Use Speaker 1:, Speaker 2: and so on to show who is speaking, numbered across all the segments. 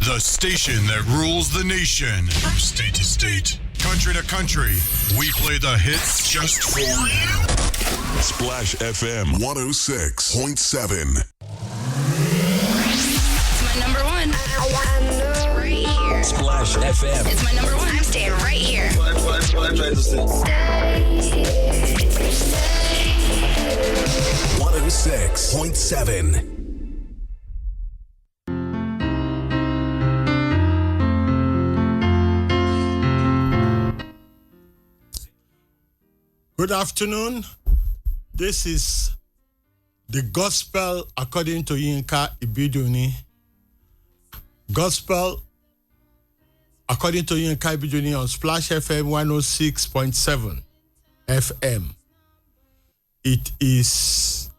Speaker 1: The station that rules the nation. From state to state, country to country, we play the hits just for you.
Speaker 2: Splash FM 106.7.
Speaker 3: It's my number one. It's right here.
Speaker 4: Splash FM.
Speaker 3: It's my number one. I'm staying right here. Stay.
Speaker 4: 106.7.
Speaker 5: Good afternoon. This is the Gospel according to Yinka Ibidunni. Gospel according to Yinka Ibidunni on Splash FM 106.7 FM. It is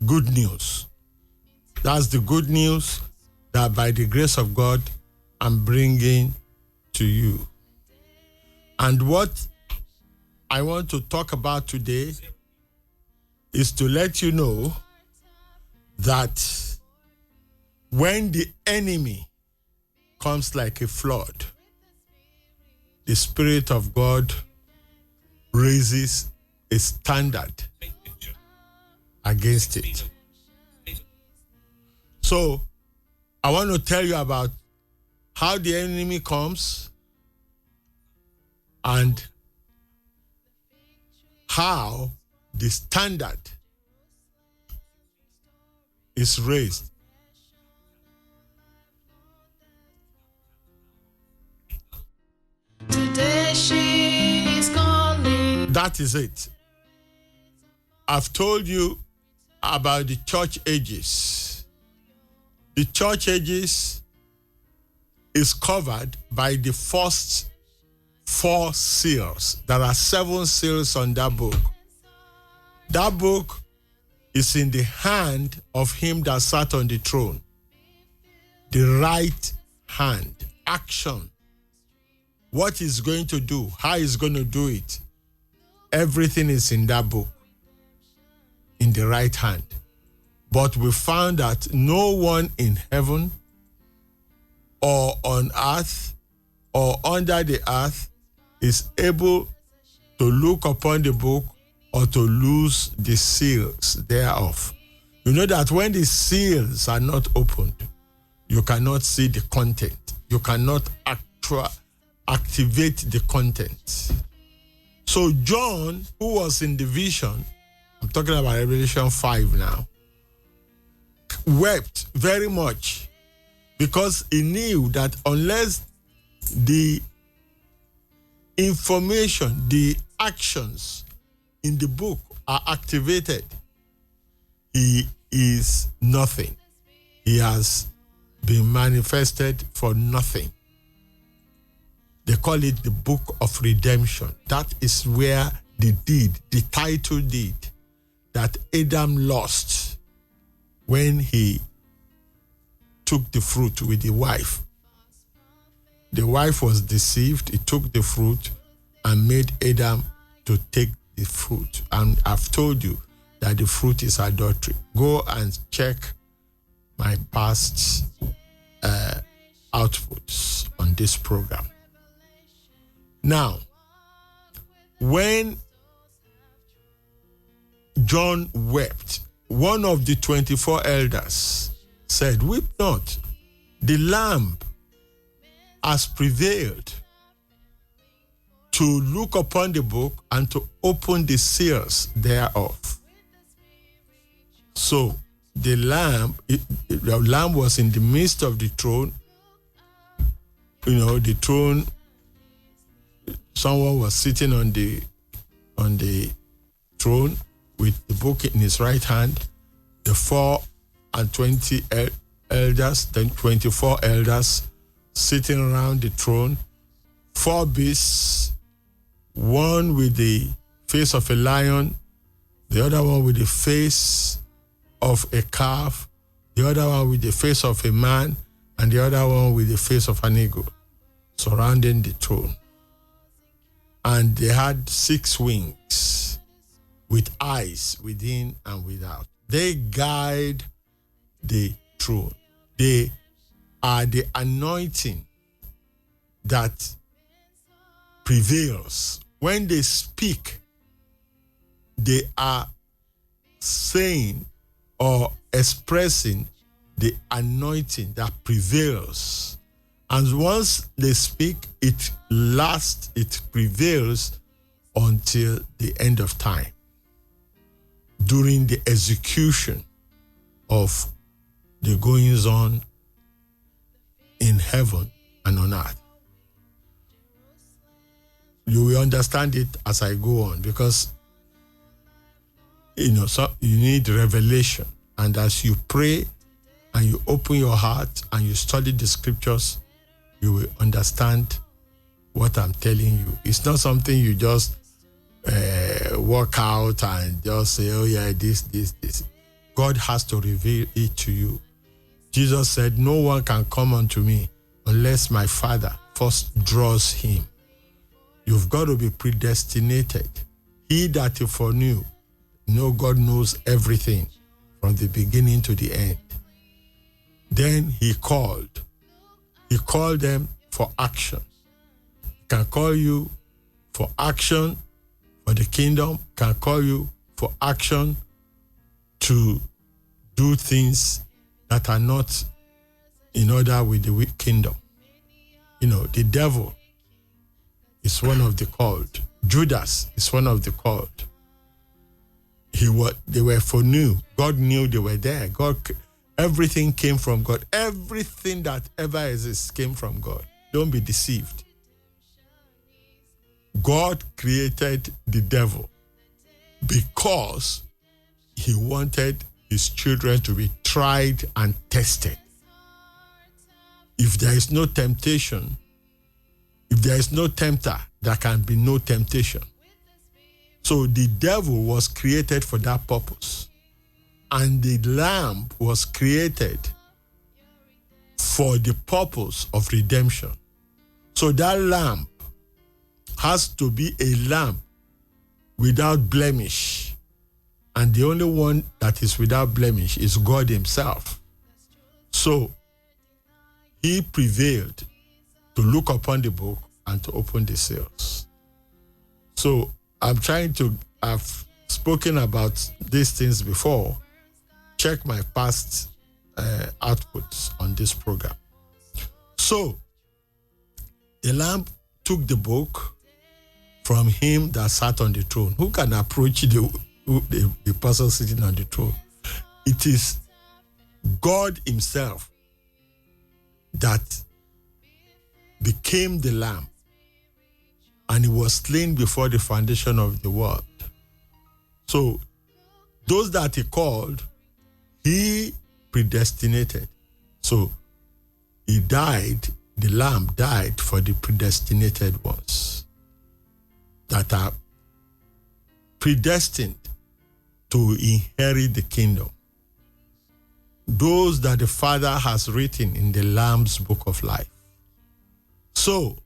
Speaker 5: good news. That's the good news that by the grace of God, I'm bringing to you. And what I want to talk about today is to let you know that when the enemy comes like a flood, the Spirit of God raises a standard against it. So, I want to tell you about how the enemy comes and how the standard is raised.
Speaker 6: Today she is calling.
Speaker 5: That is it. I've told you about the church ages. The church ages is covered by the first 4 seals. There are 7 seals on that book. That book is in the hand of him that sat on the throne. The right hand, action. What he's going to do, how he's going to do it. Everything is in that book, in the right hand. But we found that no one in heaven or on earth or under the earth is able to look upon the book or to lose the seals thereof. You know that when the seals are not opened, you cannot see the content. You cannot activate the content. So John, who was in the vision, I'm talking about Revelation 5 now, wept very much because he knew that unless the information, the actions in the book are activated, he is nothing. He has been manifested for nothing. They call it the book of redemption. That is where the deed, the title deed that Adam lost when he took the fruit with the wife. The wife was deceived. He took the fruit and made Adam to take the fruit. And I've told you that the fruit is adultery. Go and check my past outputs on this program. Now, when John wept, one of the 24 elders said, "Weep not, the Lamb has prevailed to look upon the book and to open the seals thereof." So the lamb was in the midst of the throne. You know, the throne, someone was sitting on the throne with the book in his right hand. The 24 elders sitting around the throne, 4 beasts, one with the face of a lion, the other one with the face of a calf, the other one with the face of a man, and the other one with the face of an eagle, surrounding the throne. And they had 6 wings with eyes within and without. They guide the throne. They are the anointing that prevails. When they speak, they are saying or expressing the anointing that prevails. And once they speak, it lasts, it prevails until the end of time, during the execution of the goings on in heaven and on earth. You will understand it as I go on, because so you need revelation. And as you pray and you open your heart and you study the scriptures, you will understand what I'm telling you. It's not something you just work out and just say, oh yeah, this. God has to reveal it to you. Jesus said, no one can come unto me unless my Father first draws him. You've got to be predestinated. He that you foreknew, God knows everything from the beginning to the end. Then he called. He called them for action. He can call you for action for the kingdom, can call you for action to do things that are not in order with the kingdom. The devil is one of the called. Judas is one of the called. They were foreknew. God knew they were there. Everything came from God. Everything that ever exists came from God. Don't be deceived. God created the devil because he wanted his children to be tried and tested. If there is no temptation, if there is no tempter, there can be no temptation. So the devil was created for that purpose. And the lamb was created for the purpose of redemption. So that lamb has to be a lamb without blemish. And the only one that is without blemish is God himself. So he prevailed to look upon the book and to open the seals. So I've spoken about these things before. Check my past outputs on this program. So the lamb took the book from him that sat on the throne. Who can approach the person sitting on the throne? It is God himself that became the lamb, and he was slain before the foundation of the world. So those that he called, he predestinated. So he died, the lamb died for the predestinated ones that are predestined to inherit the kingdom. Those that the Father has written in the Lamb's book of life. So,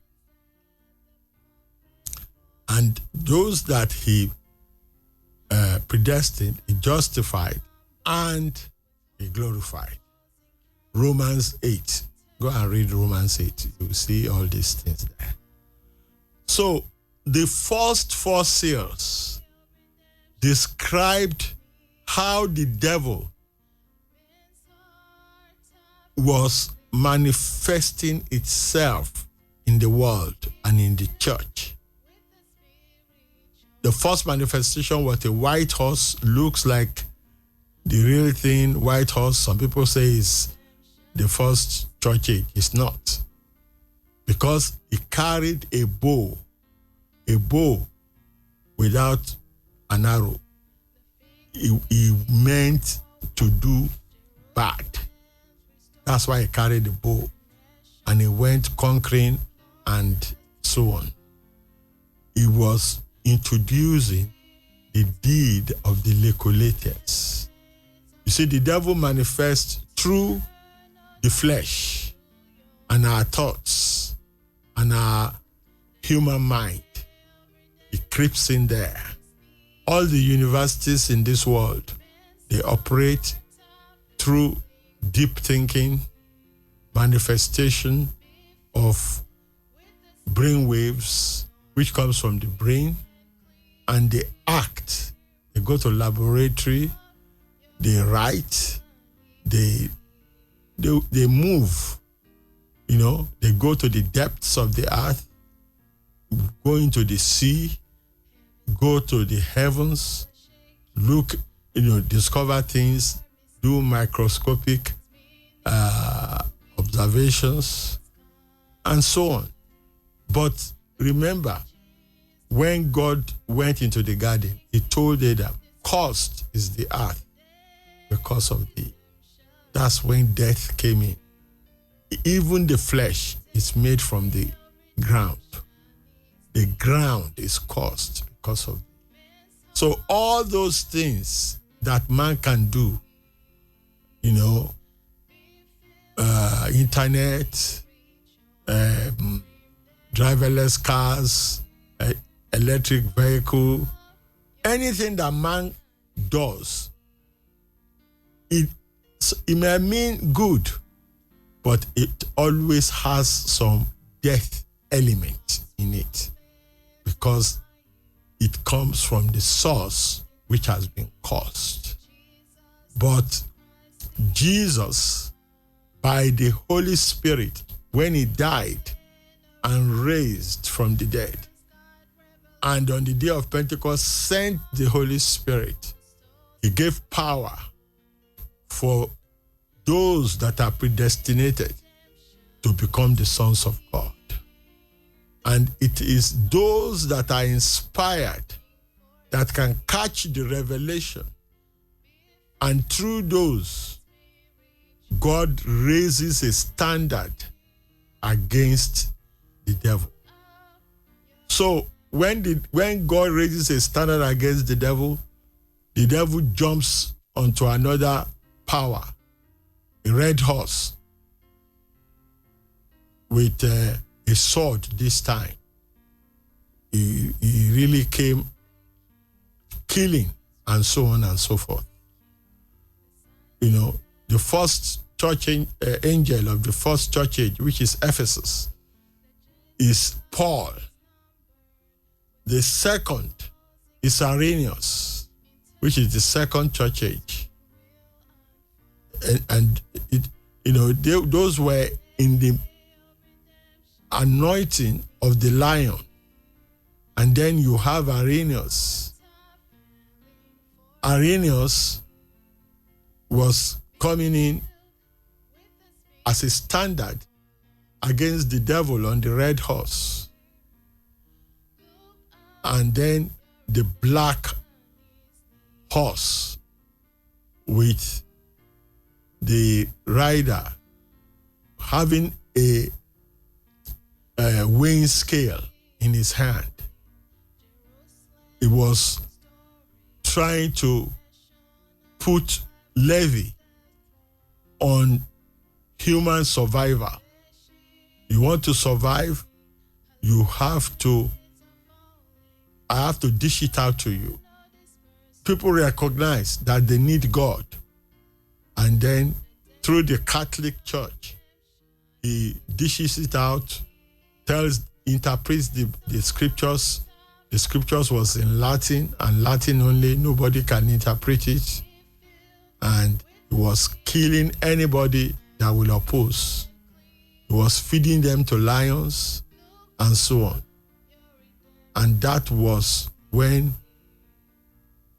Speaker 5: and those that he predestined, he justified, and he glorified. Romans 8. Go and read Romans 8. You will see all these things there. So, the first four seals described how the devil was manifesting itself in the world and in the church. The first manifestation was a white horse. Looks like the real thing, white horse. Some people say is the first church age. It's not. Because he carried a bow without an arrow. He meant to do bad. That's why he carried the bow. And he went conquering and so on. He was introducing the deed of the Nicolaitans. You see, the devil manifests through the flesh and our thoughts and our human mind. He creeps in there. All the universities in this world, they operate through deep thinking, manifestation of brain waves, which comes from the brain, and they act. They go to laboratory, they write, they move, they go to the depths of the earth, go into the sea, go to the heavens, look, discover things, do microscopic observations, and so on. But remember, when God went into the garden, he told Adam, cursed is the earth because of thee. That's when death came in. Even the flesh is made from the ground. The ground is cursed because of thee. So all those things that man can do, internet, driverless cars, electric vehicle, anything that man does, it may mean good, but it always has some death element in it because it comes from the source which has been caused. But Jesus, by the Holy Spirit, when he died and raised from the dead, and on the day of Pentecost sent the Holy Spirit, he gave power for those that are predestinated to become the sons of God. And it is those that are inspired that can catch the revelation. And through those, God raises a standard against the devil. So when God raises a standard against the devil jumps onto another power, a red horse with a sword this time. He really came killing and so on and so forth. The first church angel of the first church age, which is Ephesus, is Paul. The second is Irenaeus, which is the second church age. And those were in the anointing of the lion. And then you have Irenaeus. Irenaeus was coming in as a standard against the devil on the red horse. And then the black horse with the rider having a weighing scale in his hand. He was trying to put levy on human survival. You want to survive, I have to dish it out to you. People recognize that they need God. And then through the Catholic Church, he dishes it out, interprets the scriptures. The scriptures was in Latin, and Latin only, nobody can interpret it. And he was killing anybody that will oppose. He was feeding them to lions and so on. And that was when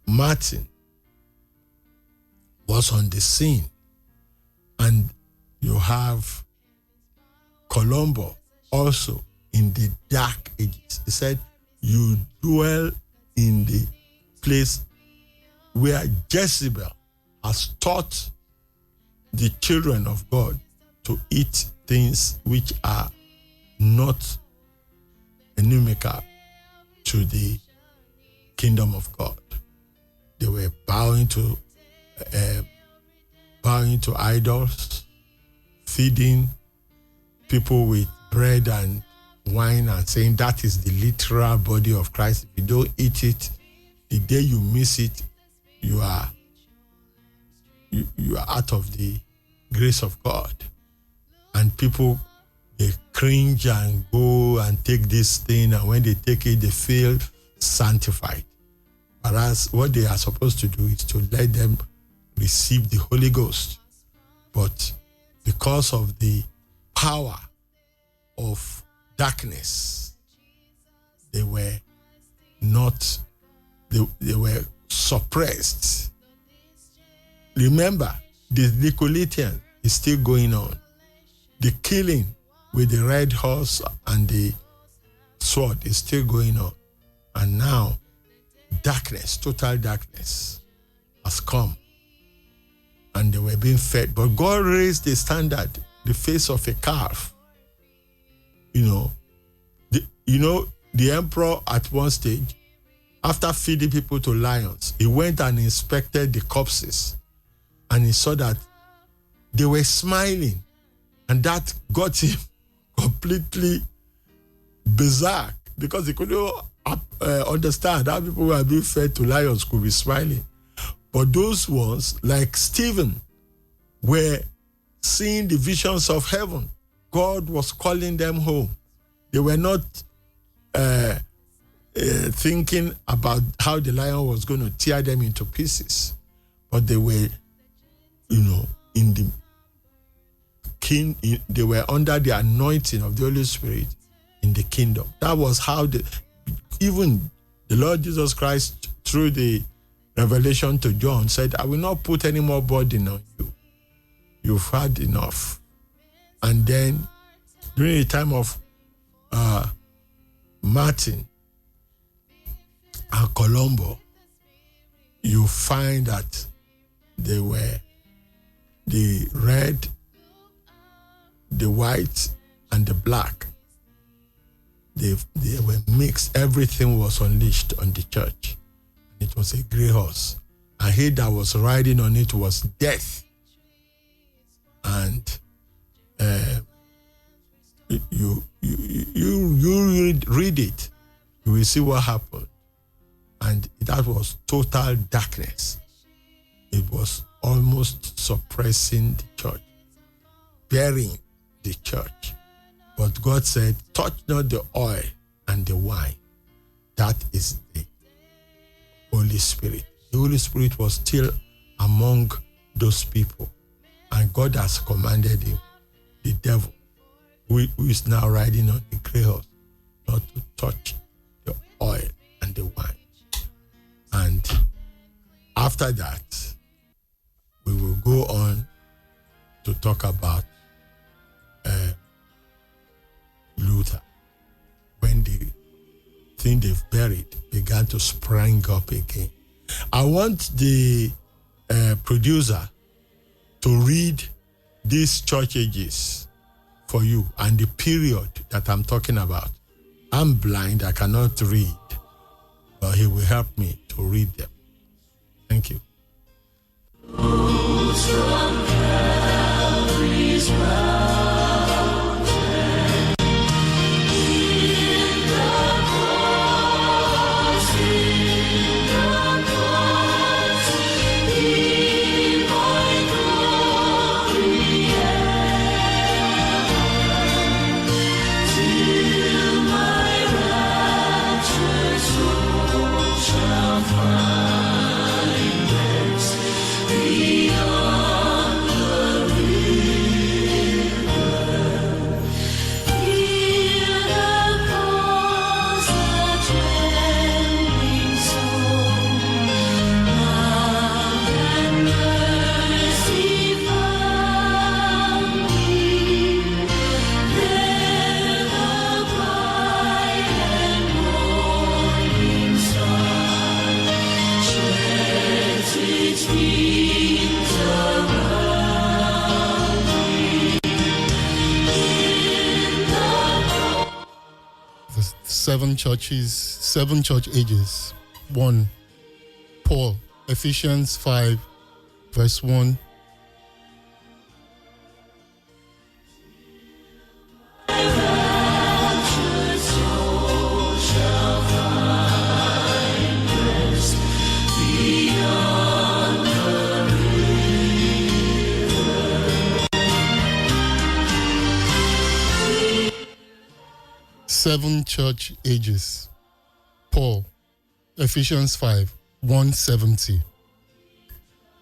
Speaker 5: Martin was on the scene. And you have Colombo also in the dark ages. He said, you dwell in the place where Jezebel has taught the children of God to eat things which are not inimical to the kingdom of God. They were bowing to idols, feeding people with bread and wine and saying that is the literal body of Christ. If you don't eat it, the day you miss it, you are out of the grace of God. and people, they cringe and go and take this thing, and when they take it, they feel sanctified. Whereas what they are supposed to do is to let them receive the Holy Ghost. But because of the power of darkness, they were not, they were suppressed. Remember, the Nicolaitan is still going on. The killing with the red horse and the sword is still going on. And now, darkness, total darkness, has come. And they were being fed. But God raised the standard, the face of a calf. The emperor at one stage, after feeding people to lions, he went and inspected the corpses. And he saw that they were smiling. And that got him completely bizarre, because he couldn't understand how people who are being fed to lions could be smiling. But those ones, like Stephen, were seeing the visions of heaven. God was calling them home. They were not thinking about how the lion was going to tear them into pieces. But they were, in the king, they were under the anointing of the Holy Spirit in the kingdom. That was how even the Lord Jesus Christ, through the revelation to John, said, I will not put any more burden on you. You've had enough. And then during the time of Martin and Colombo, you find that they were the red, the white, and the black. They were mixed. Everything was unleashed on the church. It was a grey horse. And he that was riding on it was death. And you read it, you will see what happened. And that was total darkness. It was almost suppressing the church, burying the church. But God said, touch not the oil and the wine. That is the Holy Spirit. The Holy Spirit was still among those people. And God has commanded him, the devil, who is now riding on the grey horse, not to touch the oil and the wine. And after that, we will go on to talk about Luther. When the thing they've buried began to spring up again. I want the producer to read these church ages for you and the period that I'm talking about. I'm blind, I cannot read, but he will help me to read them. Thank you.
Speaker 7: Seven church ages. 1. Paul, Ephesians 5, verse 1. 7 church ages. Paul, Ephesians 5, 170.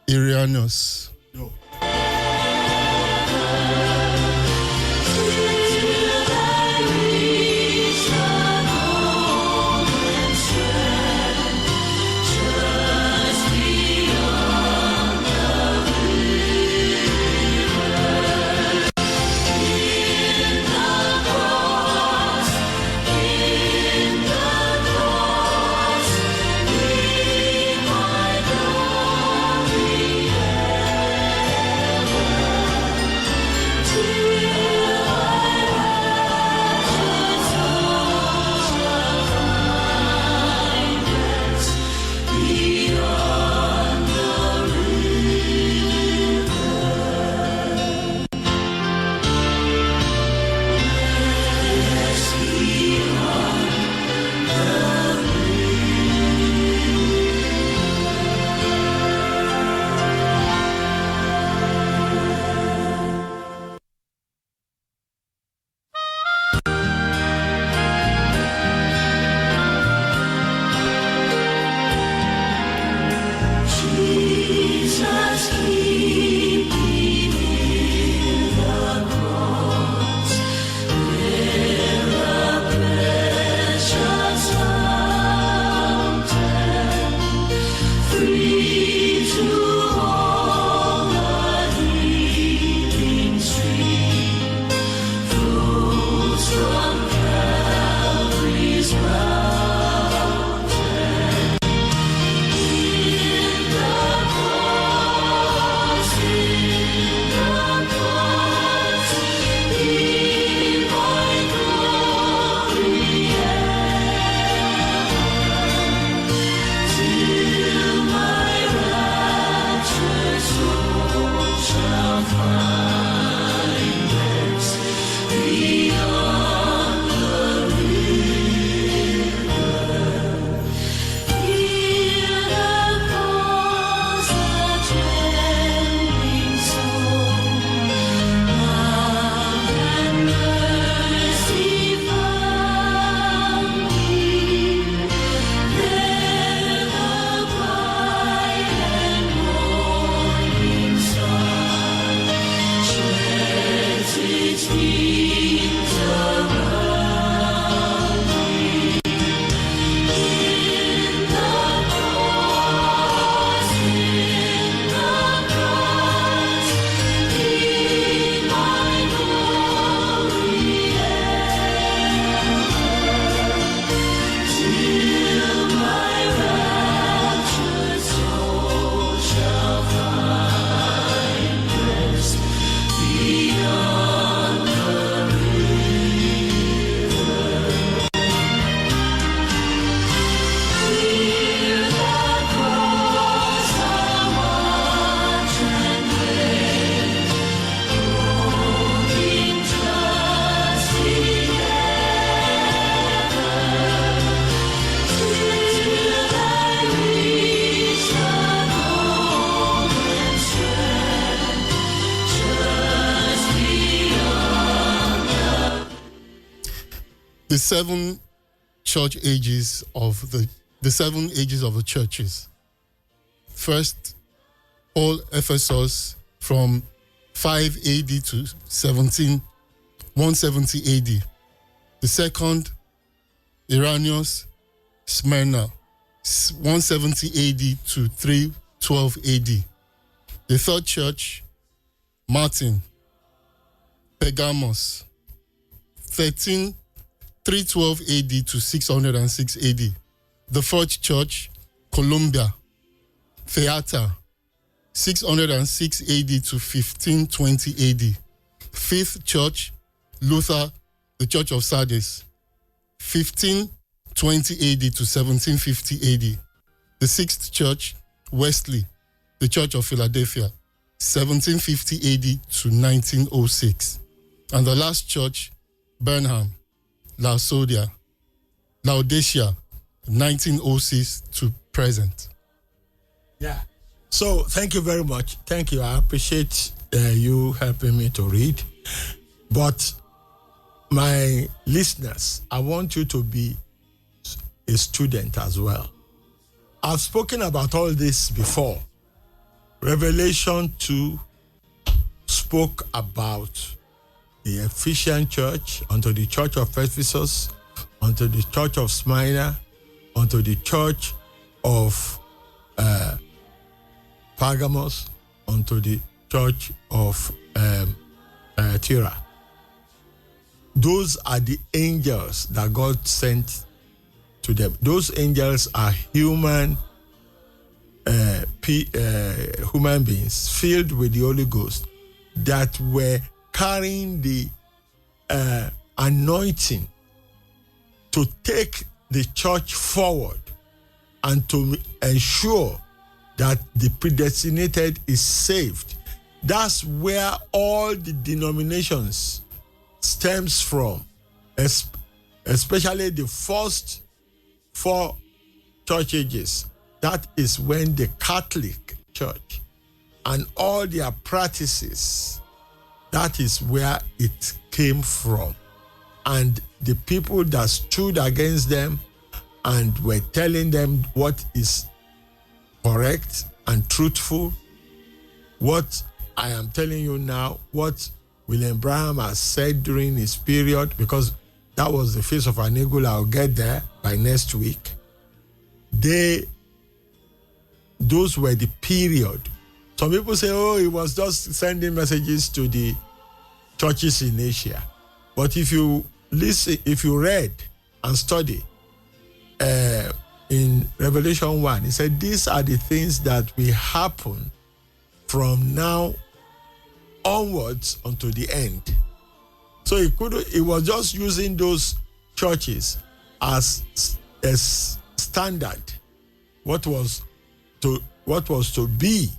Speaker 7: Irenaeus.
Speaker 5: No.
Speaker 7: The 7 church ages of the 7 ages of the churches. First, Paul Ephesus from 5 AD to 170 AD. The second, Irenaeus, Smyrna, 170 AD to 312 AD. The third church, Martin, Pergamos, 312 AD to 606 AD. The fourth church, Columbia, Theater, 606 AD to 1520 AD. Fifth church, Luther, the Church of Sardis, 1520 AD to 1750 AD. The sixth church, Wesley, the Church of Philadelphia, 1750 AD to 1906. And the last church, Burnham, Laodicea, 1906 to present.
Speaker 5: Yeah. So thank you very much. Thank you. I appreciate you helping me to read. But my listeners, I want you to be a student as well. I've spoken about all this before. Revelation 2 spoke about the Ephesian church, unto the church of Ephesus, unto the church of Smyrna, unto the church of Pergamos, unto the church of Tyre. Those are the angels that God sent to them. Those angels are human beings filled with the Holy Ghost that were carrying the anointing to take the church forward and to ensure that the predestinated is saved. That's where all the denominations stems from, especially the first 4 church ages. That is when the Catholic Church and all their practices, that is where it came from. And the people that stood against them and were telling them what is correct and truthful, what I am telling you now, what William Branham has said during his period, because that was the face of an eagle. I'll get there by next week. Those were the period. Some people say, oh, he was just sending messages to the churches in Asia. But if you listen, if you read and study in Revelation 1, he said, these are the things that will happen from now onwards unto the end. So he was just using those churches as standard. What was to be.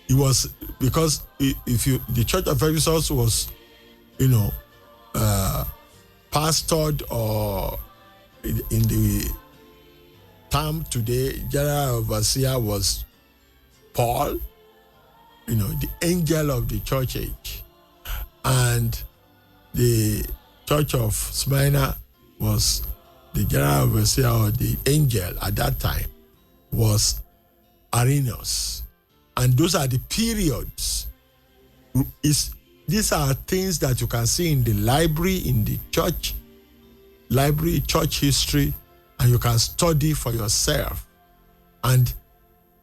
Speaker 5: It was because the church of Ephesus was, pastored, or in the term today, general overseer was Paul, the angel of the church age. And the church of Smyrna was the general overseer, or the angel at that time was Irenaeus. And those are the periods. These are things that you can see in the library, in the church history, and you can study for yourself. And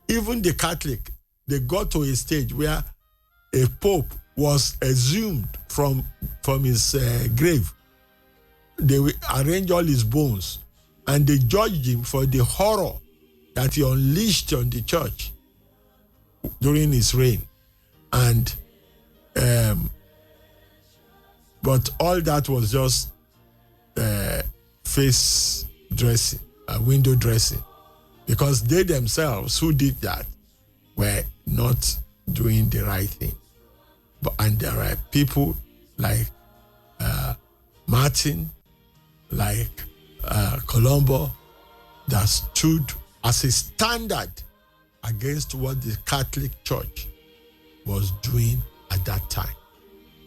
Speaker 5: even the Catholic, they got to a stage where a pope was exhumed from his grave. They arranged all his bones, and they judged him for the horror that he unleashed on the church during his reign. And but all that was just face dressing, window dressing, because they themselves who did that were not doing the right thing. And there are people like Martin, like Colombo, that stood as a standard against what the Catholic Church was doing at that time.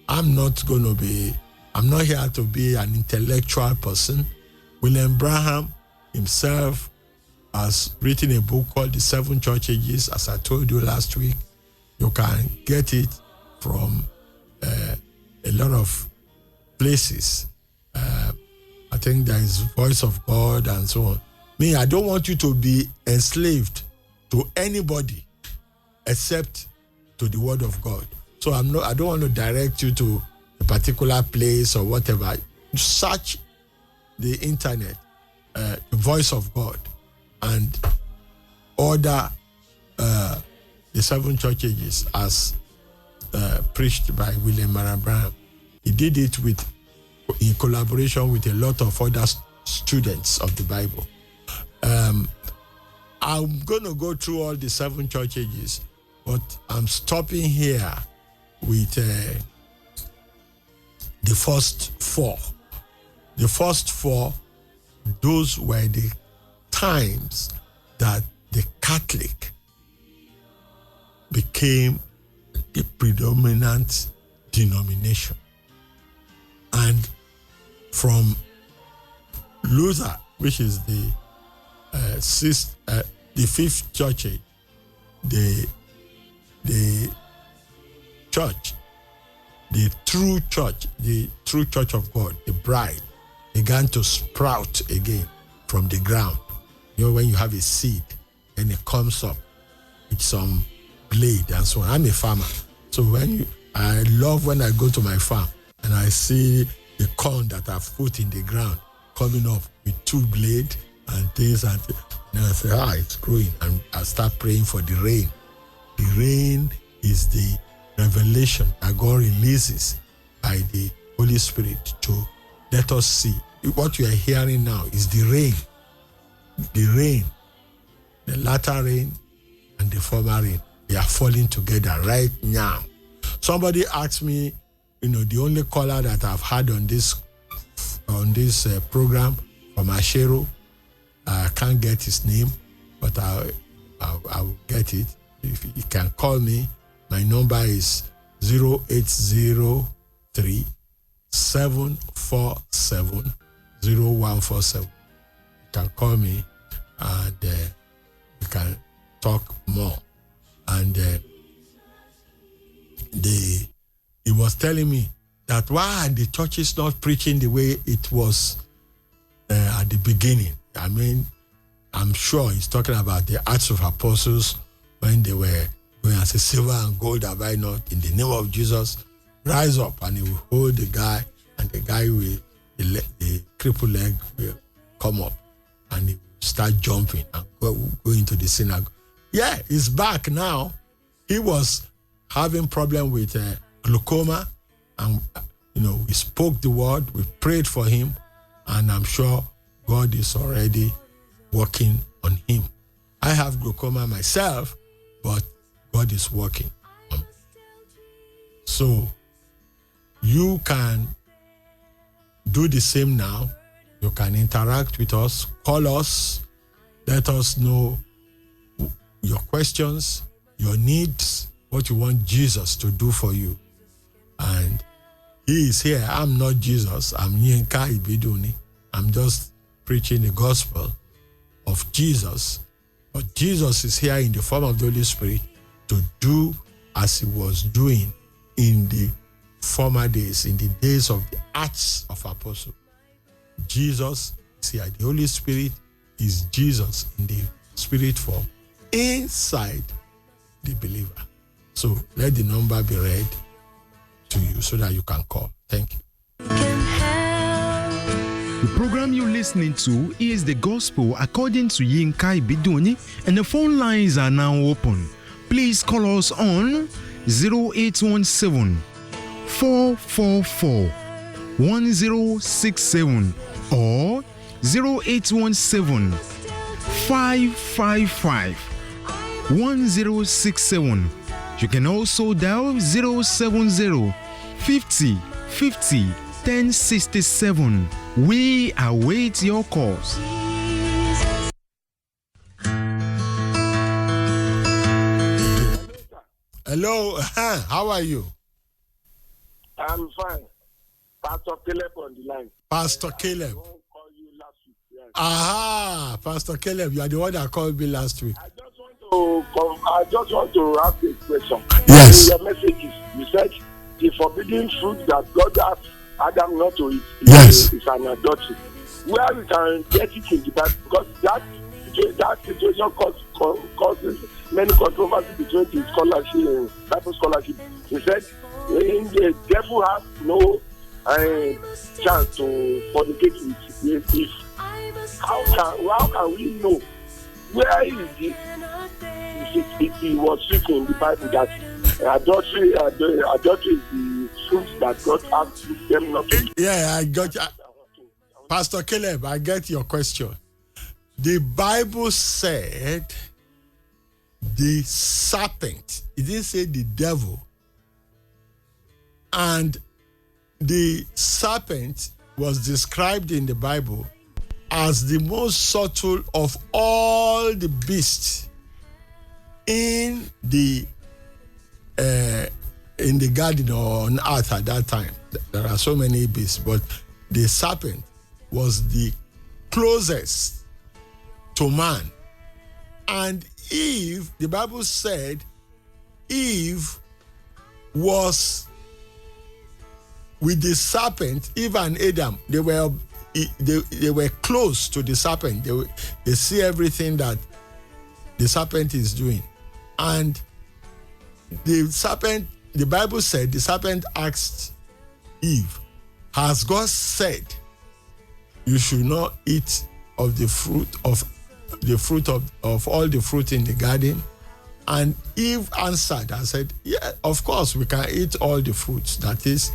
Speaker 5: I'm not here to be an intellectual person. William Branham himself has written a book called The 7 Church Ages, as I told you last week. You can get it from a lot of places. I think there is Voice of God and so on. Me, I don't want you to be enslaved to anybody except to the Word of God. So I don't want to direct you to a particular place or whatever. Search the internet, the Voice of God, and order the 7 Church Ages as preached by William Branham. He did it in collaboration with a lot of other students of the Bible. I'm going to go through all the 7 church ages, but I'm stopping here with the first 4. The first 4, those were the times that the Catholic became the predominant denomination. And from Luther, which is the fifth church age, the church, the true church of God, the bride, began to sprout again from the ground. You know, when you have a seed and it comes up with some blade and so on. I'm a farmer, so I love when I go to my farm and I see the corn that I've put in the ground coming up with two blades and things, and I say, it's growing, and I start praying for the rain. The rain is the revelation that God releases by the Holy Spirit to let us see. What you are hearing now is the rain, the latter rain and the former rain. They are falling together right now. Somebody asked me, the only caller that I've had on this program from Ashero, I can't get his name, but I will get it. If you can call me, my number is 0803 747 0147. You can call me and we can talk more. And he was telling me that why the church is not preaching the way it was at the beginning. I mean, I'm sure he's talking about the Acts of Apostles when they were going and say, silver and gold have I not, in the name of Jesus, rise up, and he will hold the guy, and the guy with the crippled leg will come up and he will start jumping and go into the synagogue. Yeah, he's back now. He was having problem with glaucoma, and we spoke the word, we prayed for him, and I'm sure God is already working on him. I have glaucoma myself, but God is working on me. So you can do the same now. You can interact with us, call us, let us know your questions, your needs, what you want Jesus to do for you. And he is here. I'm not Jesus. I'm Yinka Ibidunni. I'm just preaching the gospel of Jesus. But Jesus is here in the form of the Holy Spirit to do as he was doing in the former days, in the days of the Acts of Apostles. Jesus is here. The Holy Spirit is Jesus in the spirit form inside the believer. So let the number be read to you so that you can call. Thank you.
Speaker 8: The program you're listening to is the gospel according to Yinka Ibidunni, and the phone lines are now open. Please call us on 0817 444 1067 or 0817 555 1067. You can also dial 070 50 50 1067. We await your calls.
Speaker 5: Hello, how are you?
Speaker 9: I'm fine. Pastor Caleb on the line.
Speaker 5: Pastor Caleb.
Speaker 9: I won't call you last week. Yes.
Speaker 5: Aha, Pastor Caleb, you are the one that called me last week.
Speaker 9: I just want to ask a question.
Speaker 5: Yes.
Speaker 9: In your messages, you said the forbidden fruit that God asked Adam not to eat
Speaker 5: Yes.
Speaker 9: is an adultery. Where we can get it in the Bible, because that situation causes many controversies between the scholarship and Bible scholarship. He said the devil has no chance to fornicate with Eve. How can we know where is this? It was written in the Bible that adultery is the fruit that God asked them not to eat.
Speaker 5: Yeah, I got you. Pastor Caleb, I get your question. The Bible said the serpent. It didn't say the devil. And the serpent was described in the Bible as the most subtle of all the beasts in the garden or on earth at that time. There are so many beasts, but the serpent was the closest to man. And Eve, the Bible said, Eve was with the serpent. Eve and Adam, they were close to the serpent. They see everything that the serpent is doing. And the serpent, the Bible said, the serpent asked Eve, has God said you should not eat of the fruit of all the fruit in the garden? And Eve answered and said, yeah, of course we can eat all the fruits, that is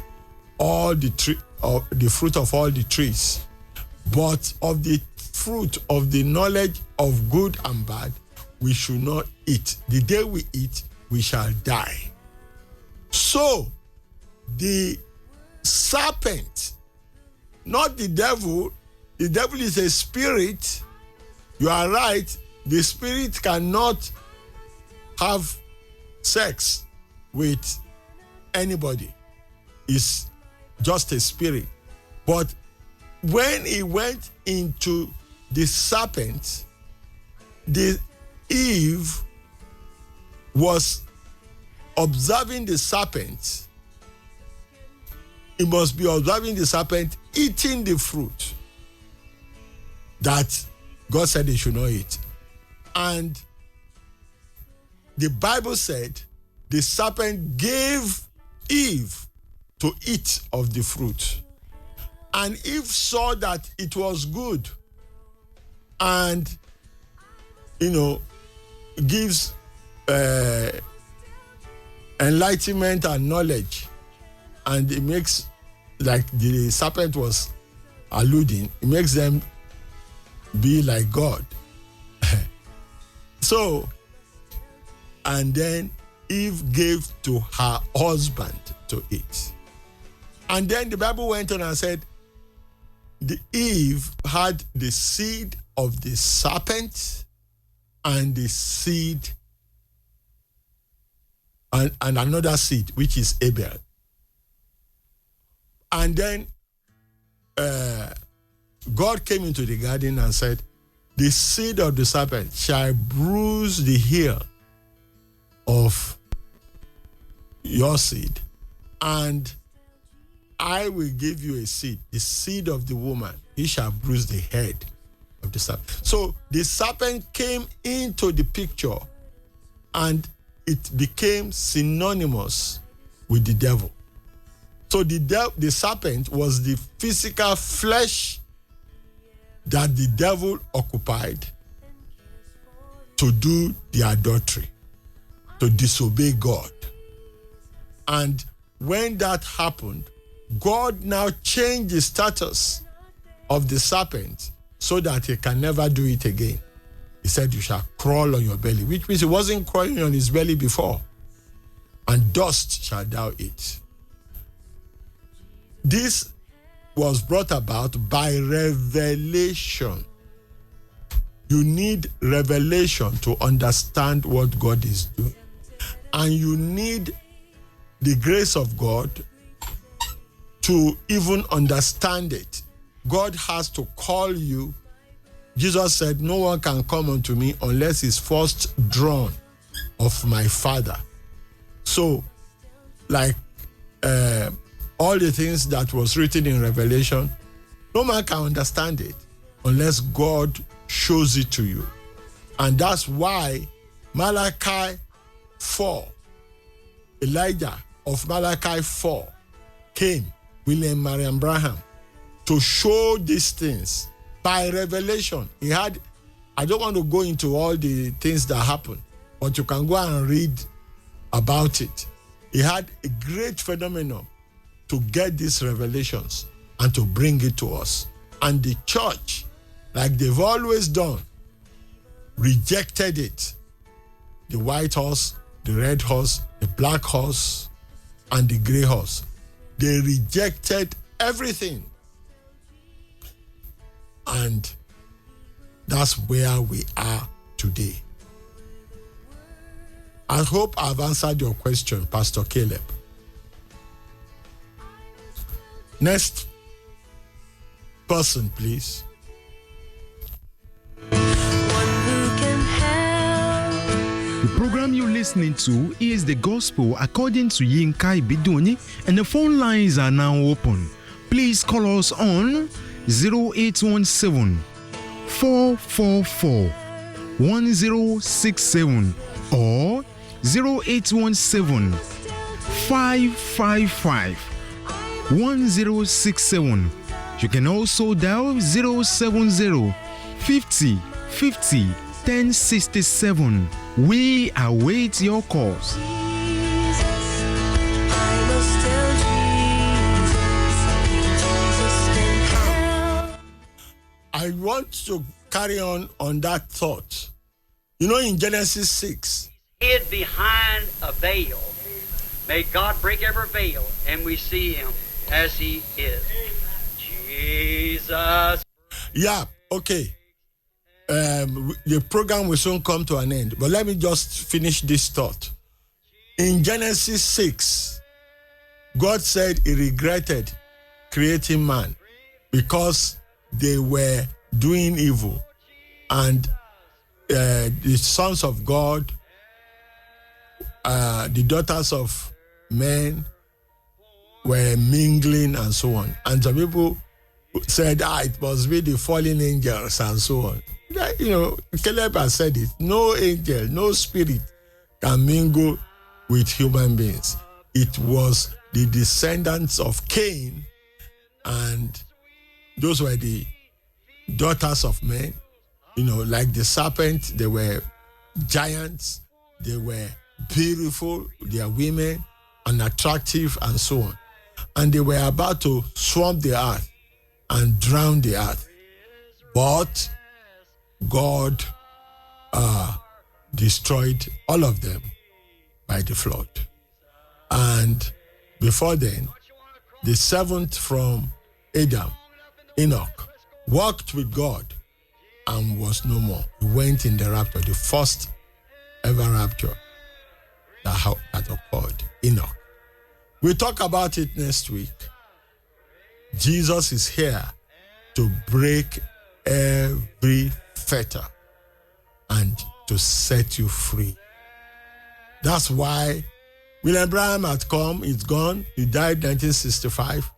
Speaker 5: all the fruit of all the trees, but of the fruit of the knowledge of good and bad we should not eat. The day we eat, we shall die. So the serpent, not the devil is a spirit. You are right, the spirit cannot have sex with anybody. It's just a spirit. But when he went into the serpent, the Eve was observing the serpent. He must be observing the serpent eating the fruit that God said he should not eat. And the Bible said the serpent gave Eve to eat of the fruit. And Eve saw that it was good and, gives enlightenment and knowledge. And it makes, like the serpent was alluding, it makes them be like God. So, and then Eve gave to her husband to eat. And then the Bible went on and said, the Eve had the seed of the serpent and the seed and another seed, which is Abel. And then God came into the garden and said, the seed of the serpent shall bruise the heel of your seed, and I will give you a seed, the seed of the woman. He shall bruise the head of the serpent. So the serpent came into the picture and it became synonymous with the devil. So the serpent was the physical flesh that the devil occupied to do the adultery, to disobey God. And when that happened, God now changed the status of the serpent so that he can never do it again. He said, you shall crawl on your belly, which means he wasn't crawling on his belly before. And dust shall thou eat. This was brought about by revelation. You need revelation to understand what God is doing. And you need the grace of God to even understand it. God has to call you. Jesus said, no one can come unto me unless he's first drawn of my Father. So, like all the things that was written in Revelation, no man can understand it unless God shows it to you. And that's why Malachi 4, Elijah of Malachi 4 came, William Marion Branham, to show these things by revelation. He had, I don't want to go into all the things that happened, but you can go and read about it. He had a great phenomenon to get these revelations and to bring it to us. And the church, like they've always done, rejected it. The white horse, the red horse, the black horse, and the gray horse. They rejected everything. And that's where we are today. I hope I've answered your question, Pastor Caleb. Next person, please.
Speaker 8: The program you're listening to is the gospel according to Yinka Ibidunni, and the phone lines are now open. Please call us on 0817 444 1067 or 0817 555 1067. You can also dial 070 50 50 1067. We await your calls.
Speaker 5: I want to carry on that thought. You know, in Genesis 6,
Speaker 10: hid behind a veil. May God break every veil and we see him as he is. Jesus.
Speaker 5: Yeah, okay. The program will soon come to an end, but let me just finish this thought. In Genesis 6, God said he regretted creating man because they were doing evil, and the sons of God, the daughters of men were mingling and so on. And some people said, it must be the fallen angels and so on. You know, Caleb has said it. No angel, no spirit can mingle with human beings. It was the descendants of Cain, and those were the daughters of men. You know, like the serpent, they were giants, they were beautiful, they are women, and attractive, and so on. And they were about to swamp the earth and drown the earth. But God destroyed all of them by the flood. And before then, the seventh from Adam, Enoch, walked with God and was no more. He went in the rapture, the first ever rapture that occurred, Enoch. We'll talk about it next week. Jesus is here to break every fetter and to set you free. That's why William Branham had come, he's gone, he died 1965,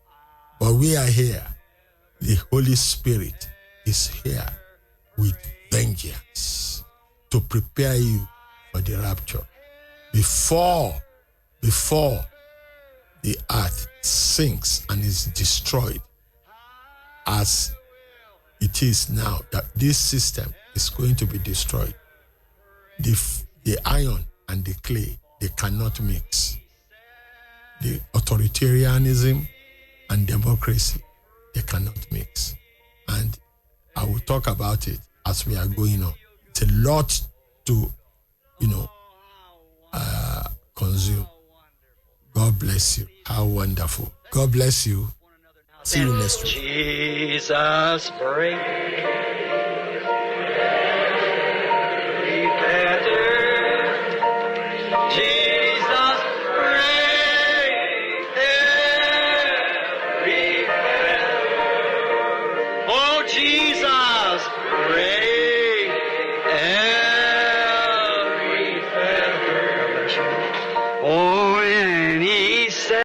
Speaker 5: but we are here. The Holy Spirit is here with vengeance to prepare you for the rapture. Before the earth sinks and is destroyed, as it is now, that this system is going to be destroyed. The iron and the clay, they cannot mix. The authoritarianism and democracy, they cannot mix. And I will talk about it as we are going on. It's a lot to, consume. God bless you. How wonderful. God bless you. See you next week.
Speaker 10: Jesus break. Jesus.